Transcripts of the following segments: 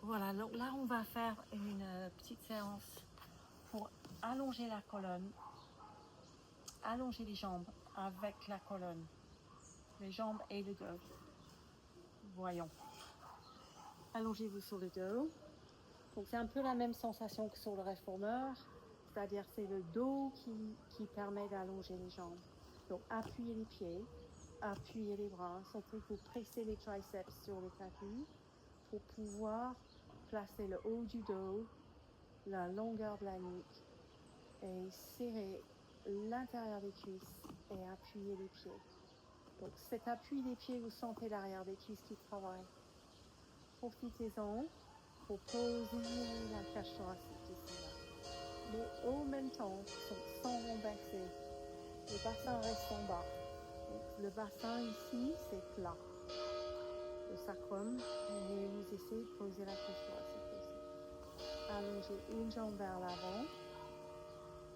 Voilà, donc là on va faire une petite séance pour allonger la colonne, allonger les jambes avec la colonne, les jambes et le dos. Voyons. Allongez-vous sur le dos. Donc c'est un peu la même sensation que sur le réformeur, c'est-à-dire c'est le dos qui permet d'allonger les jambes. Donc appuyez les pieds, appuyez les bras, sentez que vous pressez les triceps sur le tapis pour pouvoir placer le haut du dos, la longueur de la nuque et serrer l'intérieur des cuisses et appuyer les pieds. Donc cet appui des pieds, vous sentez l'arrière des cuisses qui travaille. Profitez-en pour poser la cage thoracique ici là. Mais en même temps, sans renverser, le bassin reste en bas. Donc, le bassin ici, c'est plat. Le sacrum, et vous essayez de poser la cage thoracique aussi. Allongez une jambe vers l'avant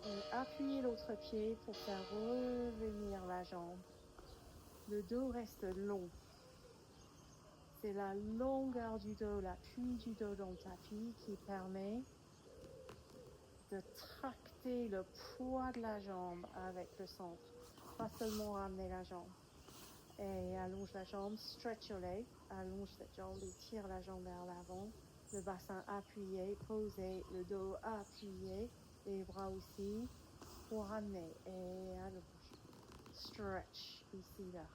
et appuyez l'autre pied pour faire revenir la jambe. Le dos reste long. C'est la longueur du dos, l'appui du dos dans le tapis qui permet de tracter le poids de la jambe avec le centre. Pas seulement ramener la jambe. Et allonge la jambe, stretch your leg, allonge cette jambe et tire la jambe vers l'avant. Le bassin appuyé, posé, le dos appuyé, les bras aussi pour ramener et allonge. Stretch ici là.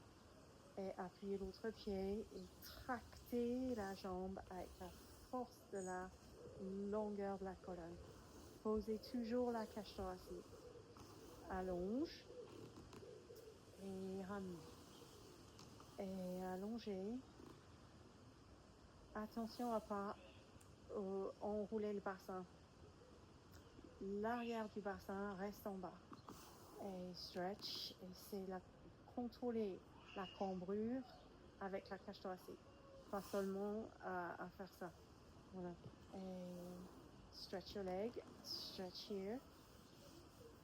Et appuyez l'autre pied et tractez la jambe avec la force de la longueur de la colonne. Posez toujours la cage thoracique. Allonge et ramenez. Et allongez. Attention à pas enrouler le bassin. L'arrière du bassin reste en bas. Et stretch. Et c'est contrôler la cambrure avec la cage thoracique. Pas seulement à faire ça. Voilà. Et stretch your leg. Stretch here.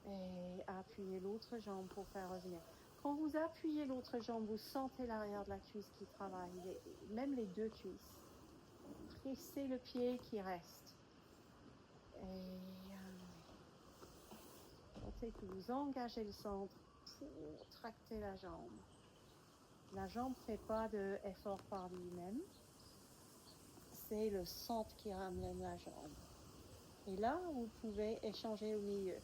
Et appuyez l'autre jambe pour faire revenir. Quand vous appuyez l'autre jambe, vous sentez l'arrière de la cuisse qui travaille, même les deux cuisses. Pressez le pied qui reste. Et sentez que vous engagez le centre pour tracter la jambe. La jambe ne fait pas d'effort par lui-même. C'est le centre qui ramène la jambe. Et là, vous pouvez échanger au milieu.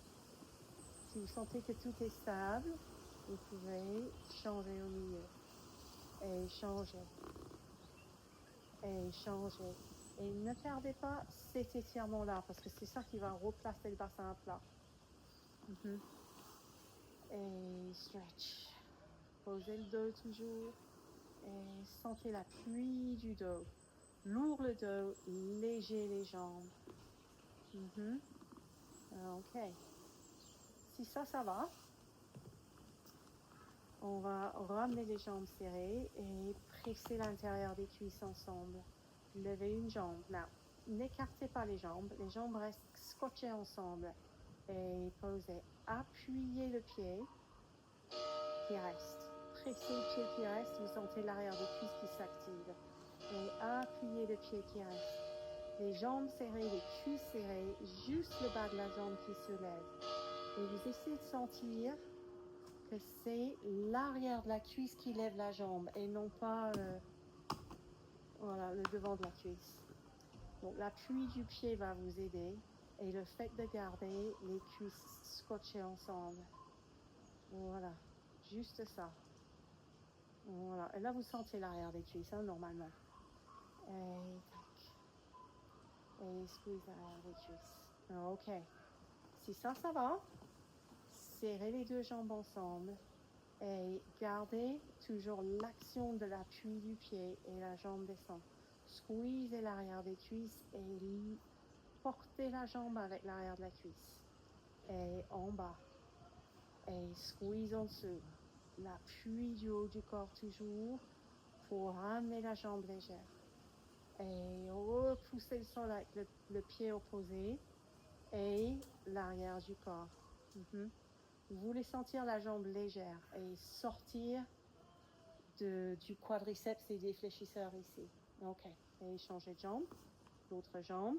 Si vous sentez que tout est stable, vous pouvez changer au milieu. Et changer. Et changer. Et ne perdez pas cet étirement-là, parce que c'est ça qui va replacer le bassin à plat. Et stretch. Posez le dos toujours. Et sentez l'appui du dos. Lourd le dos, léger les jambes. Ok. Si ça va, on va ramener les jambes serrées et presser l'intérieur des cuisses ensemble. Levez une jambe. Now, n'écartez pas les jambes restent scotchées ensemble. Et posez. Appuyez le pied qui reste. Pressez le pied qui reste, vous sentez l'arrière des cuisses qui s'active. Et appuyez le pied qui reste. Les jambes serrées, les cuisses serrées, juste le bas de la jambe qui se lève. Et vous essayez de sentir que c'est l'arrière de la cuisse qui lève la jambe et non pas le devant de la cuisse. Donc l'appui du pied va vous aider et le fait de garder les cuisses scotchées ensemble. Voilà, juste ça. Voilà, et là vous sentez l'arrière des cuisses, normalement. Et tac. Et squeeze l'arrière des cuisses. Ok. Si ça va, serrez les deux jambes ensemble et gardez toujours l'action de l'appui du pied et la jambe descend. Squeezez l'arrière des cuisses et portez la jambe avec l'arrière de la cuisse. Et en bas. Et squeeze en dessous. L'appui du haut du corps toujours pour ramener la jambe légère. Et repoussez le sol avec le pied opposé et l'arrière du corps. Vous voulez sentir la jambe légère et sortir du quadriceps et des fléchisseurs ici. Ok. Et changez de jambe. L'autre jambe.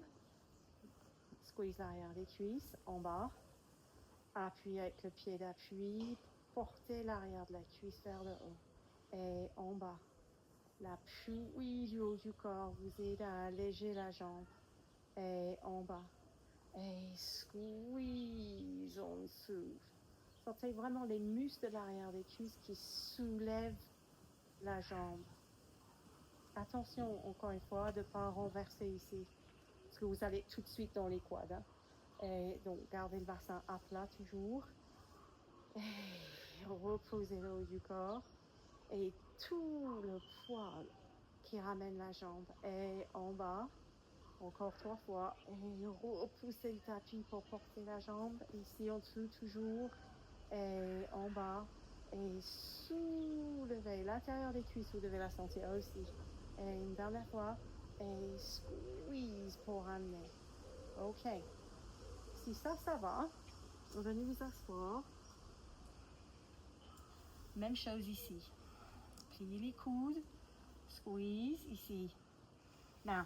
Squeeze l'arrière des cuisses en bas. Appuyez avec le pied d'appui. Portez l'arrière de la cuisse vers le haut. Et en bas. L'appui du haut du corps vous aide à alléger la jambe. Et en bas. Et squeeze en dessous. Sentez vraiment les muscles de l'arrière des cuisses qui soulèvent la jambe. Attention, encore une fois, de ne pas renverser ici. Parce que vous allez tout de suite dans les quads. Hein. Et donc, gardez le bassin à plat toujours. Et reposez le haut du corps. Et tout le poids qui ramène la jambe. Et en bas, encore 3 fois. Et repoussez le tapis pour porter la jambe. Ici en dessous, toujours. Et en bas. Et soulevez l'intérieur des cuisses. Vous devez la sentir aussi. Et une dernière fois. Et squeeze pour ramener. Ok. Si ça va, venez vous asseoir. Même chose ici. Pliez les coudes. Squeeze ici. Now,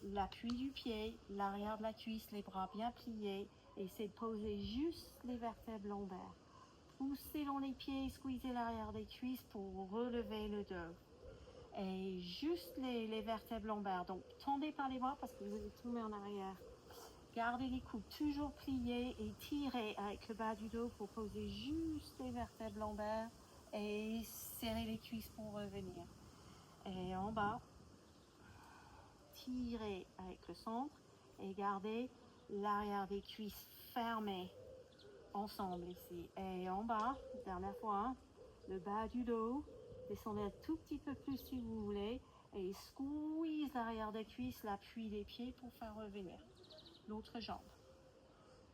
l'appui du pied, l'arrière de la cuisse, les bras bien pliés. Essayez de poser juste les vertèbres lombaires. Poussez dans les pieds, squeezez l'arrière des cuisses pour relever le dos. Et juste les vertèbres lombaires. Donc, tendez par les bras parce que vous allez tomber en arrière. Gardez les coudes toujours pliés et tirez avec le bas du dos pour poser juste les vertèbres lombaires et serrer les cuisses pour revenir. Et en bas, tirez avec le centre et gardez l'arrière des cuisses fermées ensemble ici. Et en bas, dernière fois, le bas du dos, descendez un tout petit peu plus si vous voulez et squeeze l'arrière des cuisses, l'appui des pieds pour faire revenir l'autre jambe.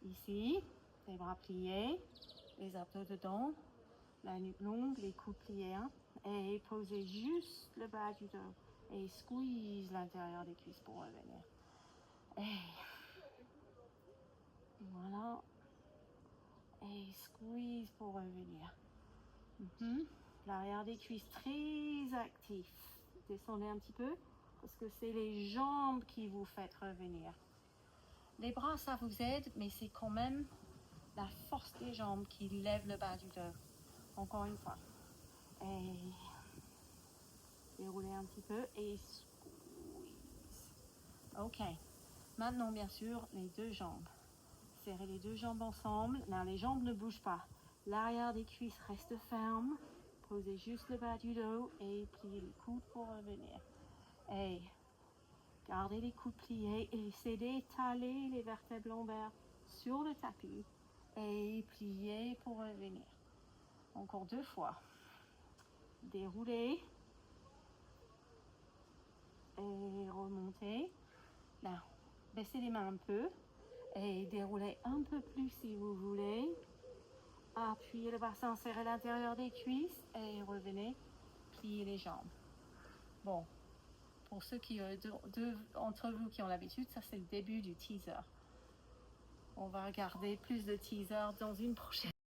Ici, les bras pliés, les abdos dedans, la nuque longue, les coudes pliés, hein, et posez juste le bas du dos et squeeze l'intérieur des cuisses pour revenir. Et voilà. Et squeeze pour revenir. L'arrière des cuisses très actif. Descendez un petit peu parce que c'est les jambes qui vous font revenir. Les bras, ça vous aide, mais c'est quand même la force des jambes qui lève le bas du dos. Encore une fois. Et déroulez un petit peu et squeeze. Ok. Maintenant, bien sûr, les deux jambes. Serrez les deux jambes ensemble. Non, les jambes ne bougent pas. L'arrière des cuisses reste ferme. Posez juste le bas du dos et pliez les coudes pour revenir. Et gardez les coudes pliés et essayez d'étaler les vertèbres lombaires sur le tapis et pliez pour revenir. Encore 2 fois. Déroulez et remontez. Là, baissez les mains un peu et déroulez un peu plus si vous voulez. Appuyez le bassin, serrez l'intérieur des cuisses et revenez, pliez les jambes. Bon, pour ceux d'entre vous qui ont l'habitude, ça c'est le début du teaser. On va regarder plus de teaser dans une prochaine.